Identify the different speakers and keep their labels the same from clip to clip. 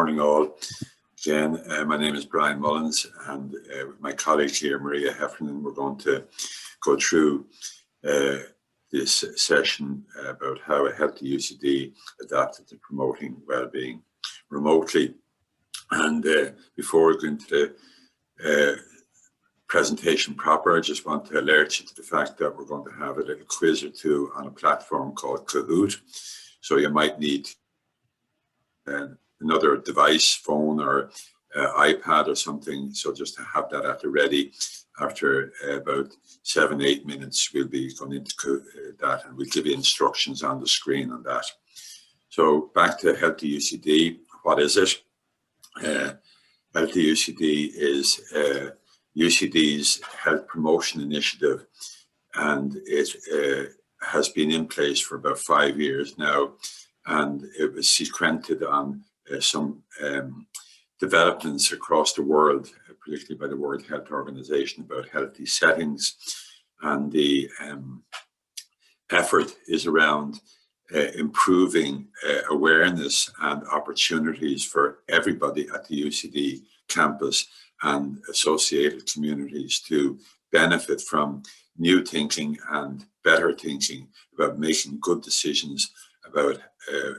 Speaker 1: morning all. Again, my name is Brian Mullins, and with my colleague here, Maria Heffernan, we're going to go through this session about how a Healthy UCD adapted to promoting well-being remotely. And before we go into the presentation proper, I just want to alert you to the fact that we're going to have a little quiz or two on a platform called Kahoot. So you might need another device, phone or iPad or something. So just to have that at the ready. After about 7-8 minutes, we'll be going into that, and we'll give you instructions on the screen on that. So back to Healthy UCD. What is it? Healthy UCD is UCD's health promotion initiative, and it has been in place for about 5 years now, and it was sequenced on some developments across the world, particularly by the World Health Organization, about healthy settings. And the effort is around improving awareness and opportunities for everybody at the UCD campus and associated communities to benefit from new thinking and better thinking about making good decisions about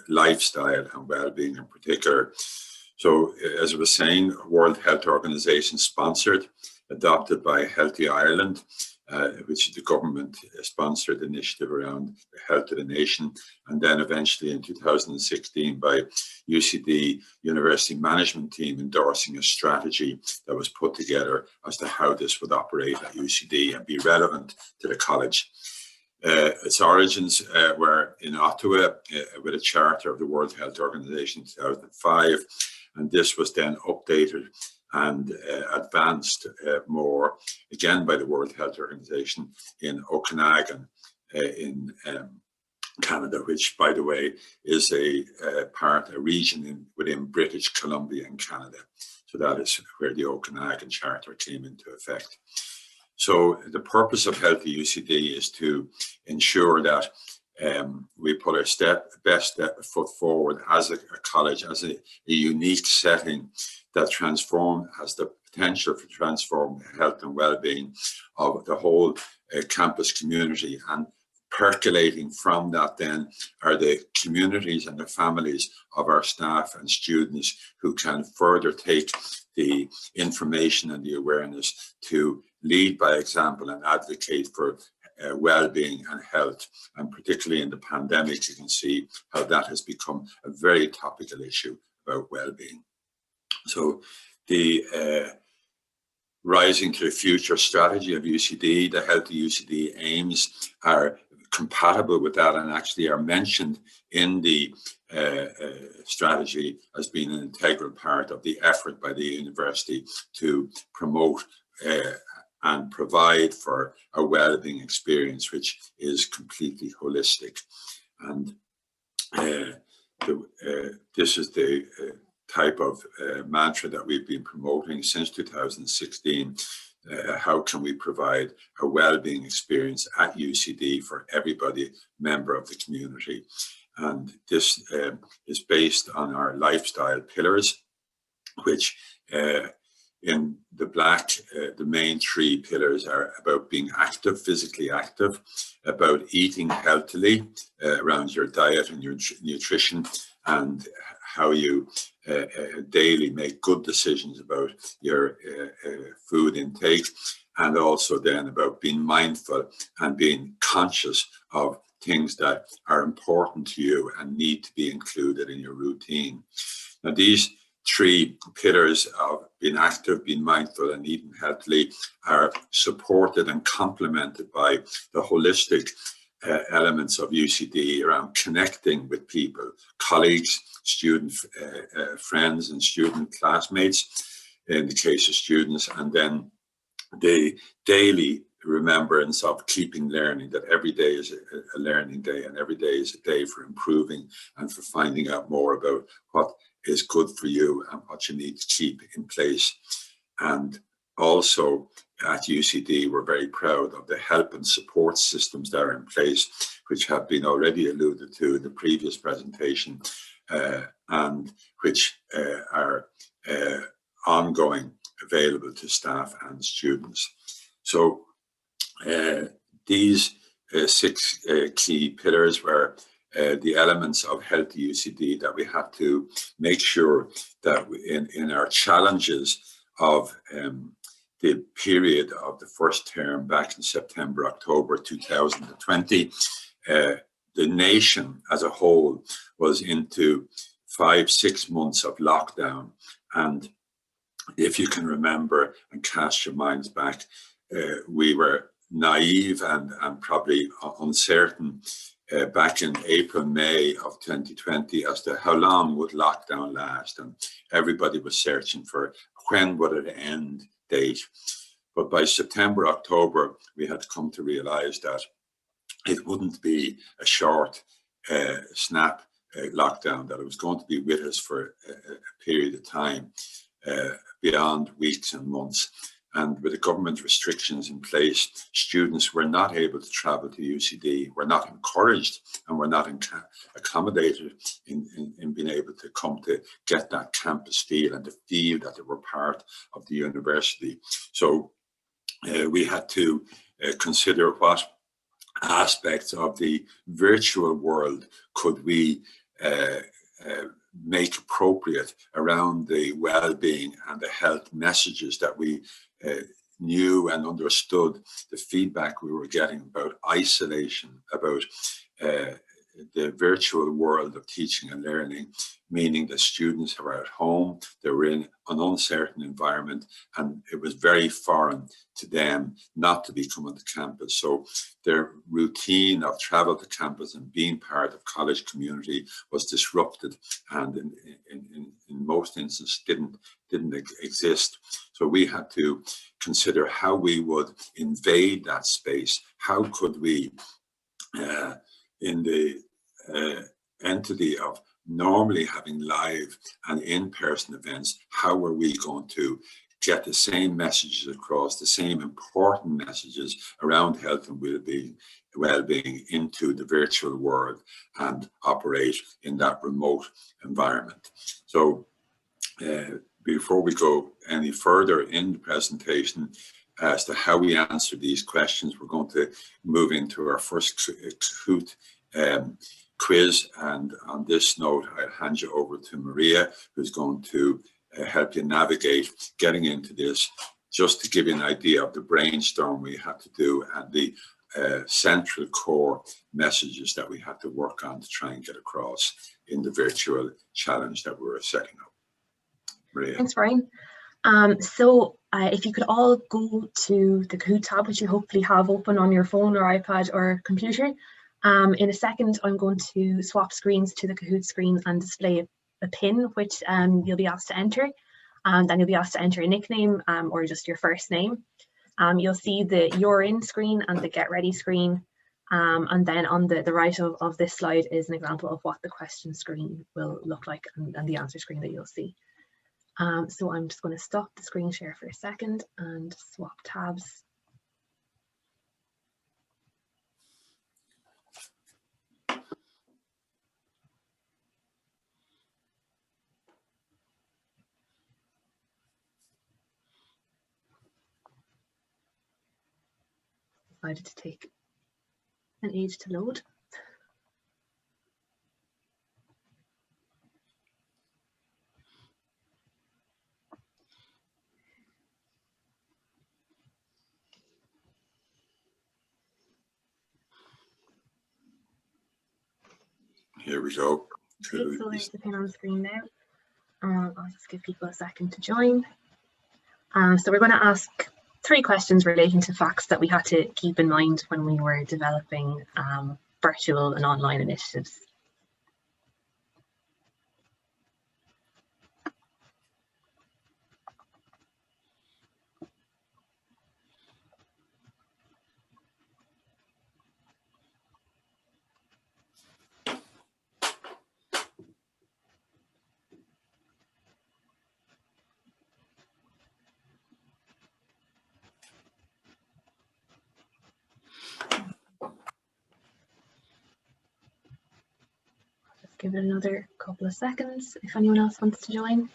Speaker 1: lifestyle and well-being in particular. So, as I was saying, World Health Organization sponsored, adopted by Healthy Ireland, which is the government-sponsored initiative around the health of the nation, and then eventually in 2016 by UCD University Management Team endorsing a strategy that was put together as to how this would operate at UCD and be relevant to the college. Its origins were in Ottawa with a charter of the World Health Organization in 2005, and this was then updated and advanced more, again by the World Health Organization in Okanagan in Canada, which, by the way, is a region within British Columbia in Canada. So that is where the Okanagan Charter came into effect. So the purpose of Healthy UCD is to ensure that we put our best foot forward as a college, as a unique setting that has the potential for transform the health and well-being of the whole campus community. And percolating from that then are the communities and the families of our staff and students who can further take the information and the awareness to lead by example and advocate for well-being and health. And particularly in the pandemic, you can see how that has become a very topical issue about well-being. So the Rising to the Future strategy of UCD, the Healthy UCD aims are compatible with that and actually are mentioned in the strategy as being an integral part of the effort by the university to promote and provide for a well-being experience which is completely holistic. And this is the type of mantra that we've been promoting since 2016. How can we provide a well-being experience at UCD for everybody, member of the community? And this is based on our lifestyle pillars, which in the black, the main three pillars are about being active, physically active, about eating healthily around your diet and your nutrition, and how you daily make good decisions about your food intake, and also then about being mindful and being conscious of things that are important to you and need to be included in your routine. Now, these three pillars of being active, being mindful, and eating healthily are supported and complemented by the holistic elements of UCD around connecting with people, colleagues, student friends and student classmates in the case of students, and then the daily remembrance of keeping learning, that every day is a learning day and every day is a day for improving and for finding out more about what is good for you and what you need to keep in place. And also at UCD, we're very proud of the help and support systems that are in place, which have been already alluded to in the previous presentation, and which are ongoing, available to staff and students. So these 6 key pillars were the elements of Healthy UCD that we had to make sure that in our challenges of the period of the first term back in September, October 2020, the nation as a whole was into 5-6 months of lockdown. And if you can remember and cast your minds back, we were naive and probably uncertain back in April, May of 2020 as to how long would lockdown last, and everybody was searching for when would it end date. But by September, October, we had come to realize that it wouldn't be a short snap lockdown, that it was going to be with us for a period of time beyond weeks and months. And with the government restrictions in place, students were not able to travel to UCD, were not encouraged, and were not accommodated in being able to come to get that campus feel and to feel that they were part of the university. So we had to consider what aspects of the virtual world could we make appropriate around the well-being and the health messages that we knew and understood, the feedback we were getting about isolation, about the virtual world of teaching and learning, meaning that students were at home, they were in an uncertain environment, and it was very foreign to them not to be coming to campus. So their routine of travel to campus and being part of college community was disrupted, and in most instances didn't exist. So we had to consider how we would invade that space. How could we, in the entity of normally having live and in-person events, how were we going to get the same messages across, the same important messages around health and well-being into the virtual world and operate in that remote environment? So before we go any further in the presentation as to how we answer these questions, we're going to move into our first Kahoot quiz. And on this note, I'll hand you over to Maria, who's going to help you navigate getting into this, just to give you an idea of the brainstorm we had to do and the central core messages that we had to work on to try and get across in the virtual challenge that we were setting up. Maria. Thanks,
Speaker 2: Brian. If you could all go to the Kahoot tab, which you hopefully have open on your phone or iPad or computer. In a second, I'm going to swap screens to the Kahoot screen and display a pin, which you'll be asked to enter. Then you'll be asked to enter a nickname or just your first name. You'll see the You're In screen and the Get Ready screen. And then on the right of this slide is an example of what the question screen will look like and the answer screen that you'll see. So I'm just going to stop the screen share for a second and swap tabs. Decided to take an age to load.
Speaker 1: Here we go.
Speaker 2: Okay, so there's the pin on the screen now. I'll just give people a second to join. So we're going to ask 3 questions relating to facts that we had to keep in mind when we were developing virtual and online initiatives. give it another couple of seconds if anyone else wants to join.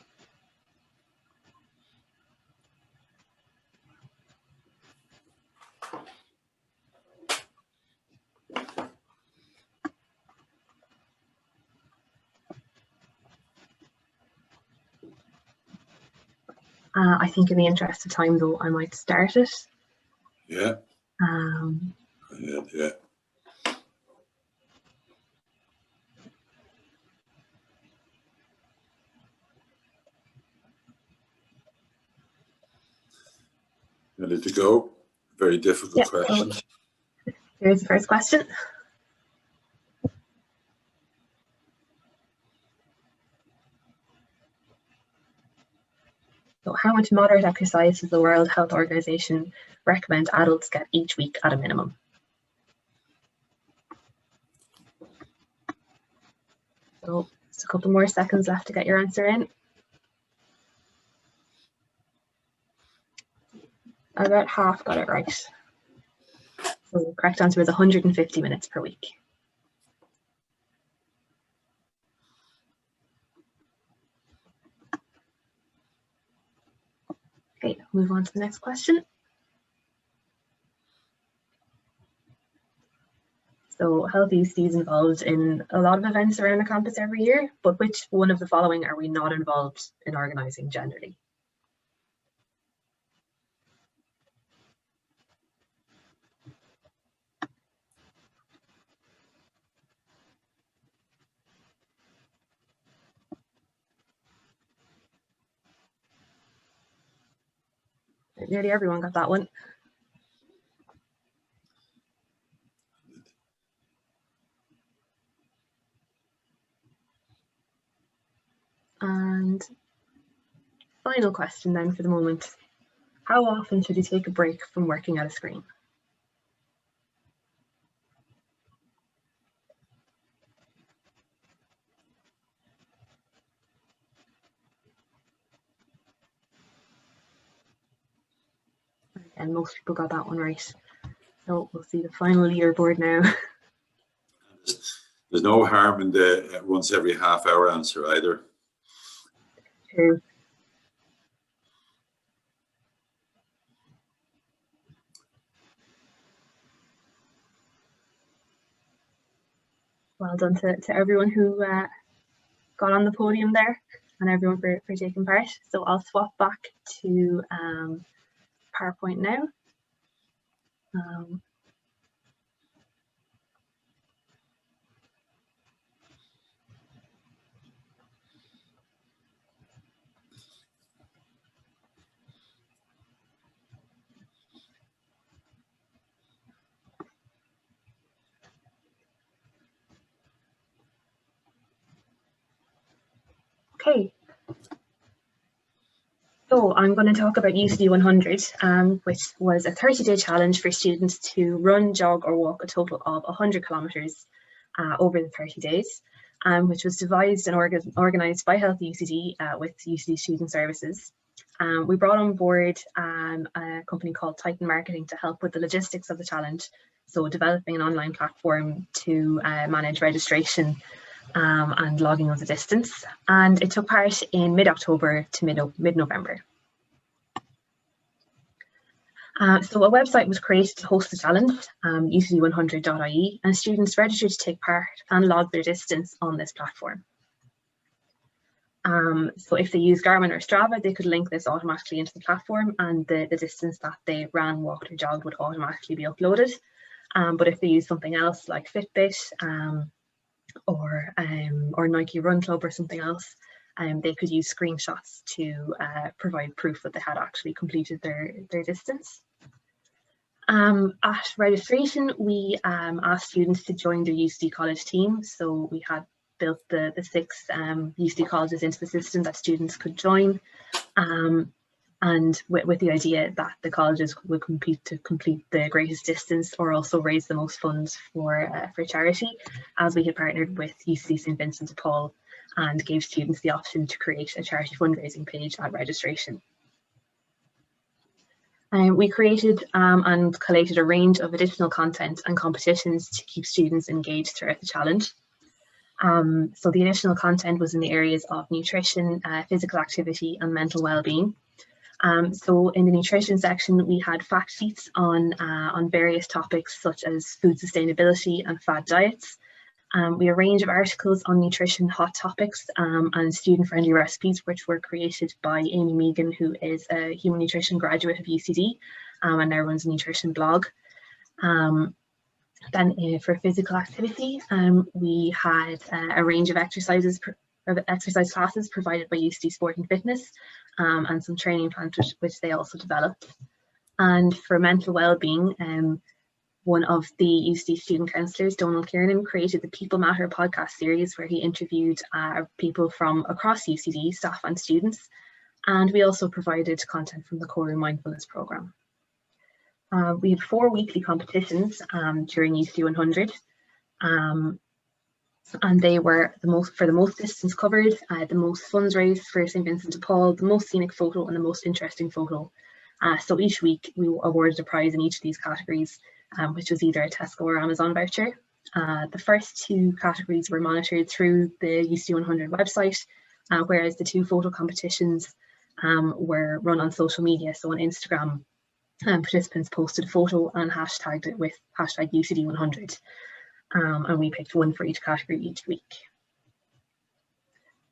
Speaker 2: I think in the interest of time, though, I might start it.
Speaker 1: Yeah. Yeah. Ready to go? Very difficult question.
Speaker 2: So here's the first question. So how much moderate exercise does the World Health Organization recommend adults get each week at a minimum? So just a couple more seconds left to get your answer in. About half got it right. So the correct answer is 150 minutes per week. Okay, move on to the next question. So Healthy UCD is involved in a lot of events around the campus every year, but which one of the following are we not involved in organising generally? Nearly everyone got that one. And final question then for the moment. How often should you take a break from working at a screen? And most people got that one right. So we'll see the final leaderboard now.
Speaker 1: There's no harm in the once every half hour answer either.
Speaker 2: True. Well done to everyone who got on the podium there, and everyone for taking part. So I'll swap back to PowerPoint now. Okay, so I'm going to talk about UCD 100, which was a 30-day challenge for students to run, jog or walk a total of 100 kilometres over the 30 days, which was devised and organised by Healthy UCD with UCD Student Services. We brought on board a company called Titan Marketing to help with the logistics of the challenge, so developing an online platform to manage registration and logging of the distance, and it took part in mid-October to mid-November. So a website was created to host the challenge, ucd100.ie, and students registered to take part and log their distance on this platform. So if they use Garmin or Strava, they could link this automatically into the platform, and the distance that they ran, walked or jogged would automatically be uploaded. But if they use something else like Fitbit, or Nike Run Club or something else, they could use screenshots to provide proof that they had actually completed their distance. At registration, we asked students to join their UCD college team. So we had built the 6 UCD colleges into the system that students could join, and with the idea that the colleges would compete to complete the greatest distance or also raise the most funds for charity, as we had partnered with UCD St Vincent de Paul and gave students the option to create a charity fundraising page at registration. We created and collated a range of additional content and competitions to keep students engaged throughout the challenge. So the additional content was in the areas of nutrition, physical activity and mental well-being. So in the nutrition section, we had fact sheets on various topics such as food sustainability and fad diets. We had a range of articles on nutrition hot topics and student-friendly recipes, which were created by Amy Megan, who is a human nutrition graduate of UCD and now runs a nutrition blog. Then for physical activity, we had a range of exercise classes provided by UCD Sport and Fitness and some training plans which they also developed. And for mental well-being, one of the UCD student counsellors, Donald Kiernan, created the People Matter podcast series where he interviewed people from across UCD, staff and students. And we also provided content from the Core Mindfulness programme. We had 4 weekly competitions during UCD 100, and they were for the most distance covered, the most funds raised for St Vincent de Paul, the most scenic photo and the most interesting photo. So each week we awarded a prize in each of these categories, which was either a Tesco or Amazon voucher. The first 2 categories were monitored through the UCD 100 website, whereas the 2 photo competitions were run on social media, so on Instagram. Participants posted a photo and hashtagged it with #UCD100, and we picked 1 for each category each week.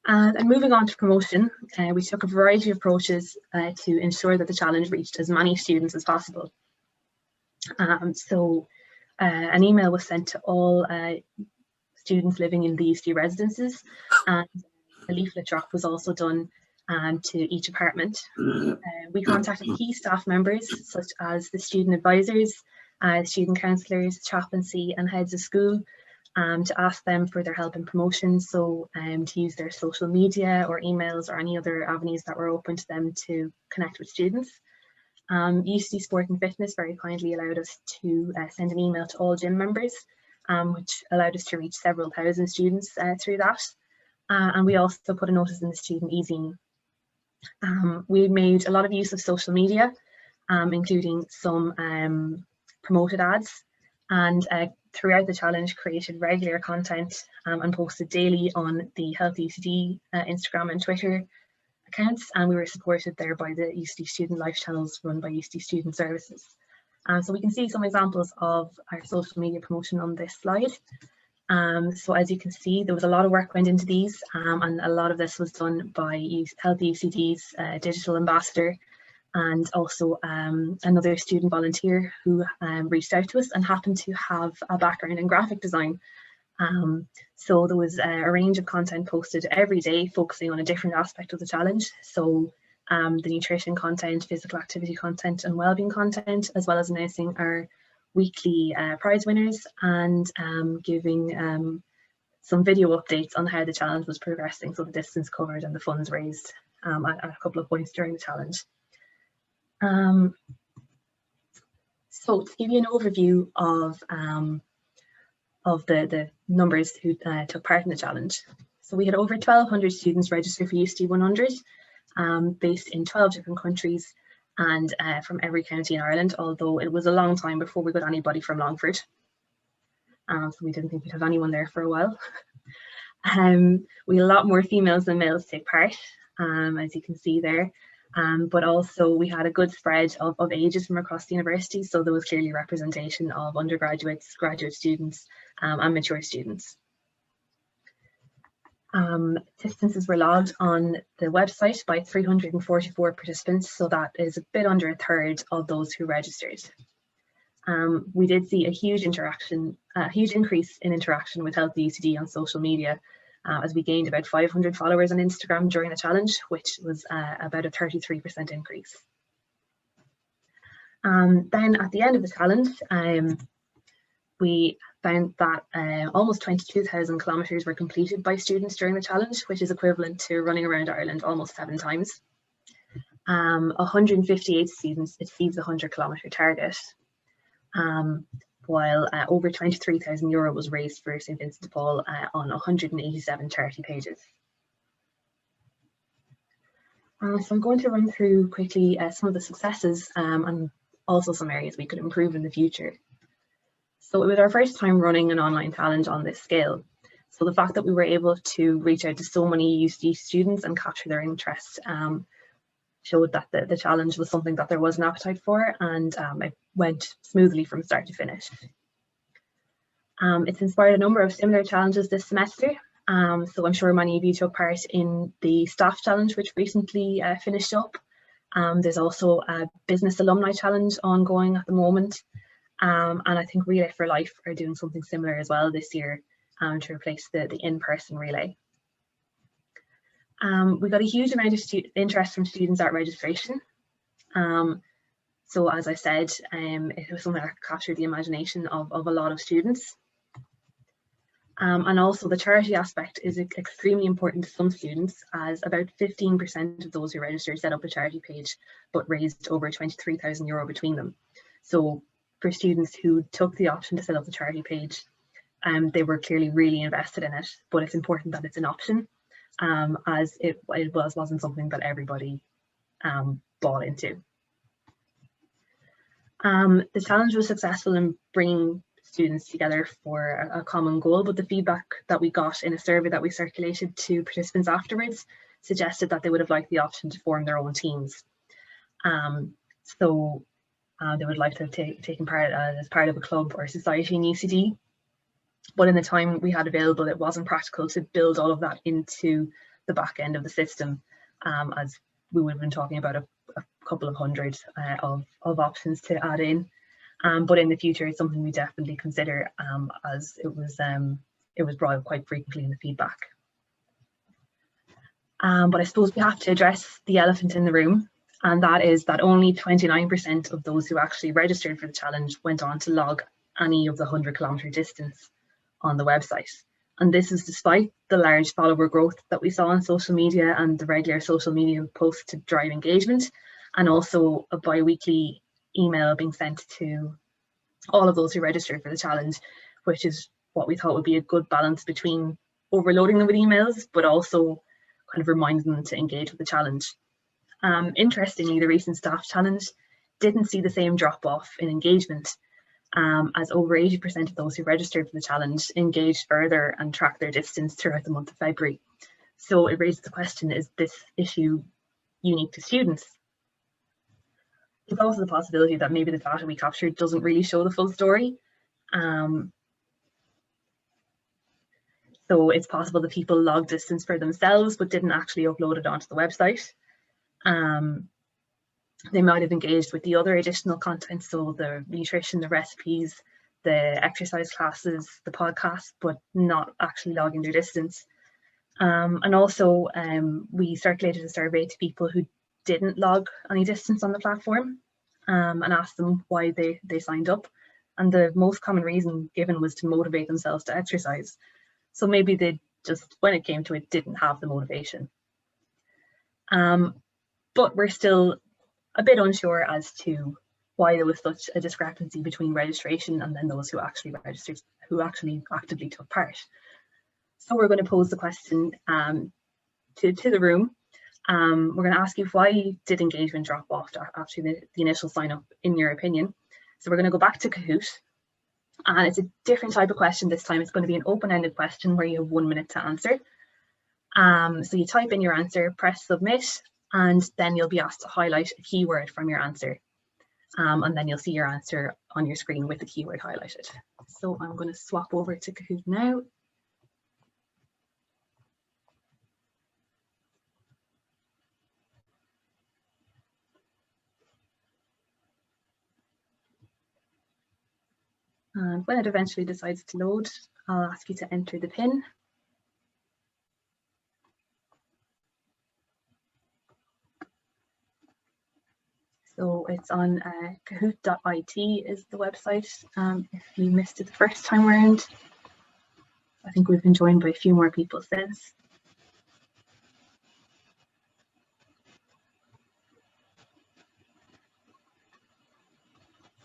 Speaker 2: And moving on to promotion, we took a variety of approaches to ensure that the challenge reached as many students as possible. So an email was sent to all students living in the UCD residences, and a leaflet drop was also done to each apartment. We contacted key staff members such as the student advisors, student counsellors, chaplaincy and heads of school to ask them for their help in promotion, so to use their social media or emails or any other avenues that were open to them to connect with students. UCD Sport and Fitness very kindly allowed us to send an email to all gym members, which allowed us to reach several thousand students through that. And we also put a notice in the student e-zine. We made a lot of use of social media, including some promoted ads, and throughout the challenge created regular content and posted daily on the Healthy UCD Instagram and Twitter accounts, and we were supported there by the UCD Student Life channels run by UCD Student Services. So we can see some examples of our social media promotion on this slide. So as you can see, there was a lot of work went into these, and a lot of this was done by Healthy UCD's digital ambassador, and also another student volunteer who reached out to us and happened to have a background in graphic design. So there was a range of content posted every day focusing on a different aspect of the challenge. So the nutrition content, physical activity content and wellbeing content, as well as announcing our weekly prize winners and giving some video updates on how the challenge was progressing, so the distance covered and the funds raised at a couple of points during the challenge. So to give you an overview of the numbers who took part in the challenge. So we had over 1,200 students registered for UCD 100, based in 12 different countries and from every county in Ireland, although it was a long time before we got anybody from Longford. So we didn't think we'd have anyone there for a while. We had a lot more females than males take part, as you can see there. But also we had a good spread of ages from across the university, so there was clearly representation of undergraduates, graduate students and mature students. Distances were logged on the website by 344 participants, so that is a bit under a third of those who registered. We did see a huge increase in interaction with Healthy UCD on social media, as we gained about 500 followers on Instagram during the challenge, which was about a 33% increase. Then at the end of the challenge, we found that almost 22,000 kilometres were completed by students during the challenge, which is equivalent to running around Ireland almost 7 times. 158 students achieved the 100-kilometre target, while over €23,000 was raised for St Vincent de Paul on 187 charity pages. So I'm going to run through quickly some of the successes and also some areas we could improve in the future. So it was our first time running an online challenge on this scale. So the fact that we were able to reach out to so many UCD students and capture their interest showed that the challenge was something that there was an appetite for, and it went smoothly from start to finish. It's inspired a number of similar challenges this semester. So I'm sure many of you took part in the staff challenge, which recently finished up. There's also a business alumni challenge ongoing at the moment. And I think Relay for Life are doing something similar as well this year to replace the in-person relay. We got a huge amount of interest from students at registration. So as I said, it was something that captured the imagination of a lot of students. And also the charity aspect is extremely important to some students, as about 15% of those who registered set up a charity page, but raised over €23,000 between them. So for students who took the option to set up the charity page, they were clearly really invested in it, but it's important that it's an option, as it wasn't something that everybody bought into. The challenge was successful in bringing students together for a common goal, but the feedback that we got in a survey that we circulated to participants afterwards suggested that they would have liked the option to form their own teams. So they would like to have taken part as part of a club or society in UCD, but in the time we had available, it wasn't practical to build all of that into the back end of the system, as we would have been talking about a couple of hundred of options to add in. But in the future, it's something we definitely consider, as it was brought up quite frequently in the feedback. But I suppose we have to address the elephant in the room, and that is that only 29% of those who actually registered for the challenge went on to log any of the 100-kilometre distance on the website. And this is despite the large follower growth that we saw on social media and the regular social media posts to drive engagement, and also a bi-weekly email being sent to all of those who registered for the challenge, which is what we thought would be a good balance between overloading them with emails, but also kind of reminding them to engage with the challenge. Interestingly, the recent staff challenge didn't see the same drop off in engagement, as over 80% of those who registered for the challenge engaged further and tracked their distance throughout the month of February. So it raises the question, is this issue unique to students? There's also the possibility that maybe the data we captured doesn't really show the full story. So it's possible that people logged distance for themselves but didn't actually upload it onto the website. They might have engaged with the other additional content, so the nutrition, the recipes, the exercise classes, the podcast, but not actually logging their distance. And also we circulated a survey to people who didn't log any distance on the platform, and asked them why they signed up. And the most common reason given was to motivate themselves to exercise. So maybe they just, when it came to it, didn't have the motivation. But we're still a bit unsure as to why there was such a discrepancy between registration and then those who actually registered, who actually actively took part. So we're going to pose the question to the room. We're going to ask you, why did engagement drop off after the initial sign up, in your opinion? So we're going to go back to Kahoot, and it's a different type of question this time. It's going to be an open-ended question where you have 1 minute to answer. So you type in your answer, press submit, and then you'll be asked to highlight a keyword from your answer. And then you'll see your answer on your screen with the keyword highlighted. So I'm going to swap over to Kahoot now. And when it eventually decides to load, I'll ask you to enter the PIN. So it's on kahoot.it is the website. If you missed it the first time around, I think we've been joined by a few more people since.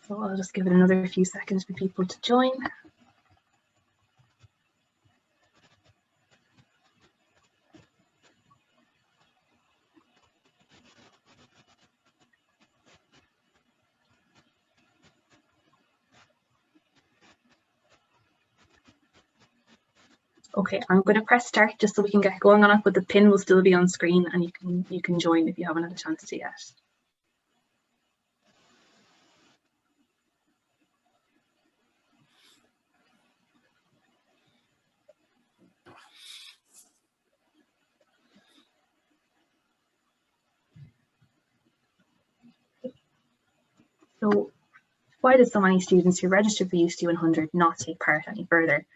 Speaker 2: So I'll just give it another few seconds for people to join. Okay, I'm going to press start just so we can get going on it, but the pin will still be on screen and you can join if you haven't had a chance to yet. So why did so many students who registered for UCD 100 not take part any further?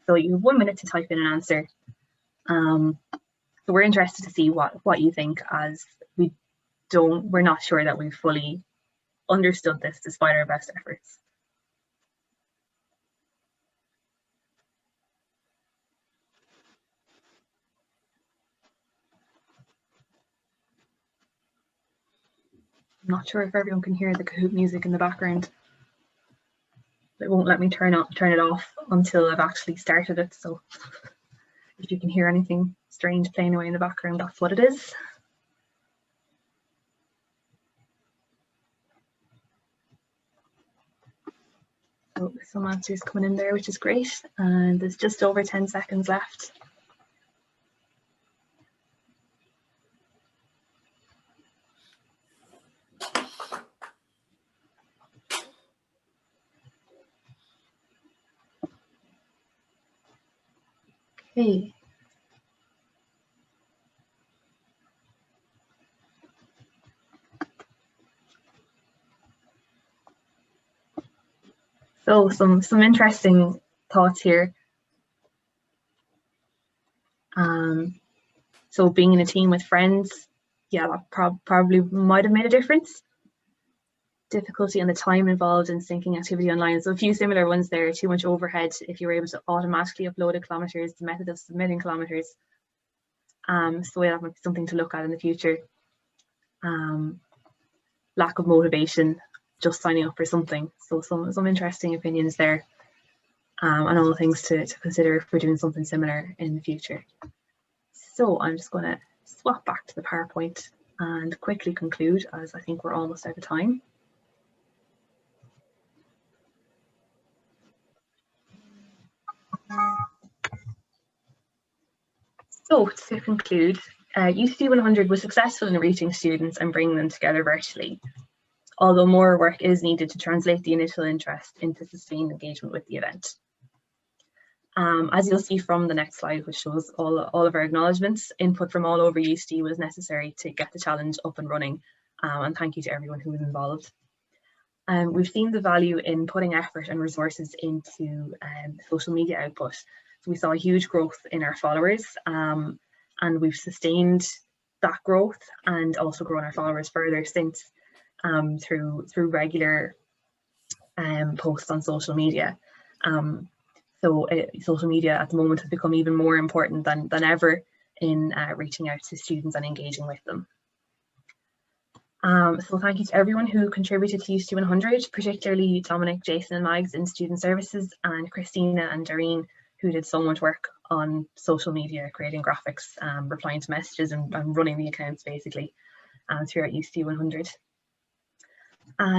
Speaker 2: So you have 1 minute to type in an answer. So we're interested to see what you think, as we're not sure that we've fully understood this despite our best efforts. I'm not sure if everyone can hear the Kahoot music in the background. It won't let me turn it off until I've actually started it. So if you can hear anything strange playing away in the background, that's what it is. So some answers coming in there, which is great. And there's just over 10 seconds left. Okay. So some interesting thoughts here. So being in a team with friends, yeah, that probably might have made a difference. Difficulty and the time involved in syncing activity online. So a few similar ones there. Too much overhead if you were able to automatically upload the kilometers, the method of submitting kilometers. So that might be something to look at in the future. Lack of motivation, just signing up for something. So some interesting opinions there, and all the things to consider if we're doing something similar in the future. So I'm just going to swap back to the PowerPoint and quickly conclude, as I think we're almost out of time. So to conclude, UCD 100 was successful in reaching students and bringing them together virtually, although more work is needed to translate the initial interest into sustained engagement with the event. As you'll see from the next slide, which shows all of our acknowledgements, input from all over UCD was necessary to get the challenge up and running, and thank you to everyone who was involved. We've seen the value in putting effort and resources into social media output. So we saw a huge growth in our followers, and we've sustained that growth and also grown our followers further since through regular posts on social media. So social media at the moment has become even more important than ever in reaching out to students and engaging with them. So thank you to everyone who contributed to UCD 100, particularly Dominic, Jason and Mags in Student Services, and Christina and Doreen, who did so much work on social media, creating graphics, replying to messages and running the accounts basically throughout UCD 100. And